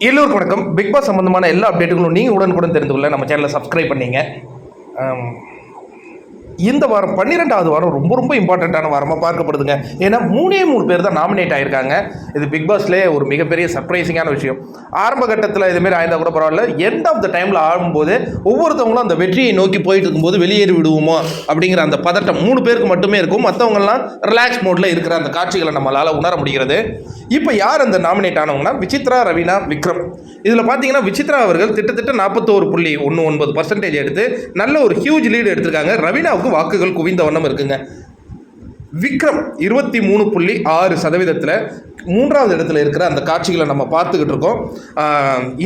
எல்லோருக்கும் வணக்கம். Big pass சம்பந்தமான எல்லா அப்டேட்டுகளும் நீங்கள் உடனுக்குடன் தெரிந்து கொள்ள நம்ம சேனலை சப்ஸ்கிரைப் பண்ணீங்க. இந்த வாரம் 12வது வாரம் ரொம்ப ரொம்ப இம்பார்ட்டண்ட்டான வாரமாக பார்க்கப்படுதுங்க. ஏன்னா 3 பேர் தான் நாமினேட் ஆகியிருக்காங்க. இது பிக் பாஸ்லேயே ஒரு மிகப்பெரிய சர்ப்ரைசிங்கான விஷயம். ஆரம்ப கட்டத்தில் இதுமாரி ஆயிருந்தால் கூட பரவாயில்ல, எண்ட் ஆஃப் த டைமில் ஆடும்போது ஒவ்வொருத்தவங்களும் அந்த வெற்றியை நோக்கி போயிட்டு இருக்கும்போது வெளியேறி விடுவோமோ அப்படிங்கிற அந்த பதட்டம் 3 பேருக்கு மட்டுமே இருக்கும். மற்றவங்கலாம் ரிலாக்ஸ் மோடில் இருக்கிற அந்த காட்சிகளை நம்மளால் உணர முடிகிறது. இப்போ யார் அந்த நாமினேட் ஆனவங்கன்னா விசித்ரா, ரவீனா, விக்ரம். இதில் பார்த்தீங்கன்னா விசித்ரா அவர்கள் கிட்டத்தட்ட 41.19% எடுத்து நல்ல ஒரு ஹியூஜ் லீடு எடுத்திருக்காங்க. ரவீனாவுக்கு வாக்குகள் குவிந்த வண்ணம் இருக்குங்க. விக்ரம் 23.6% 3வது இடத்துல இருக்கிற அந்த காட்சிகளை நம்ம பார்த்துக்கிட்டு இருக்கோம்.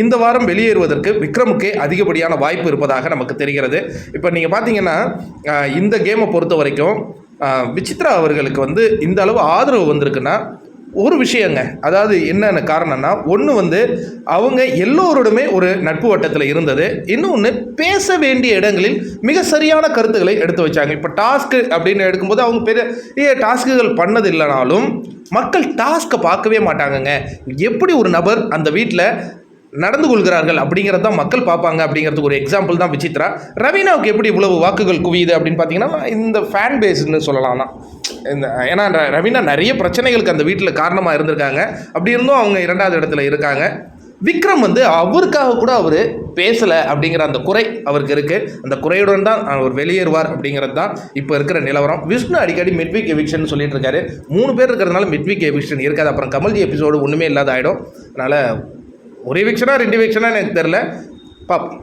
இந்த வாரம் வெளியேறுவதற்கு விக்ரமுக்கே அதிகப்படியான வாய்ப்பு இருப்பதாக நமக்கு தெரிகிறது. இப்போ நீங்கள் பார்த்தீங்கன்னா இந்த கேமை பொறுத்த வரைக்கும் விசித்ரா அவர்களுக்கு இந்த அளவு ஆதரவு வந்திருக்குன்னா ஒரு விஷயங்க. அதாவது என்னென்ன காரணம்னா, ஒன்று அவங்க எல்லோருடமே ஒரு நட்பு வட்டத்தில் இருந்தது. இன்னொன்று பேச வேண்டிய இடங்களில் மிக சரியான கருத்துக்களை எடுத்து வச்சாங்க. இப்போ டாஸ்க்கு அப்படின்னு எடுக்கும்போது அவங்க பெரிய டாஸ்க்குகள் பண்ணது இல்லைனாலும் மக்கள் டாஸ்க்கை பார்க்கவே மாட்டாங்கங்க. எப்படி ஒரு நபர் அந்த வீட்டில் நடந்து கொள்கிறார்கள் அப்படிங்கிறது தான் மக்கள் பார்ப்பாங்க. அப்படிங்கிறதுக்கு ஒரு எக்ஸாம்பிள் தான் விசித்ரா. ரவீனாவுக்கு எப்படி இவ்வளவு வாக்குகள் குவியுது அப்படின்னு பார்த்தீங்கன்னா இந்த ஃபேன் பேஸ்ன்னு சொல்லலாம் தான். ஏன்னா ரவீனா நிறைய பிரச்சனைகளுக்கு அந்த வீட்டில் காரணமாக இருந்திருக்காங்க. அப்படி இருந்தும் அவங்க 2வது இடத்துல இருக்காங்க. விக்ரம் அவருக்காக கூட அவர் பேசலை அப்படிங்கிற அந்த குறை அவருக்கு இருக்குது. அந்த குறையுடன் தான் அவர் வெளியேறுவார் அப்படிங்கிறது தான் இப்போ இருக்கிற நிலவரம். விஷ்ணு அடிக்கடி மிட்வீக் எவிக்ஷன் சொல்லிட்டு இருக்காரு. 3 பேர் இருக்கிறதுனால மிட்வீக் எவிக்ஷன் இருக்காது. அப்புறம் கமல்ஜி எபிசோடு ஒன்றுமே இல்லாத ஆகிடும். அதனால் ஒரு எவிக்ஷனா 2 எவிக்ஷனா எனக்கு தெரில. பாப்போம்.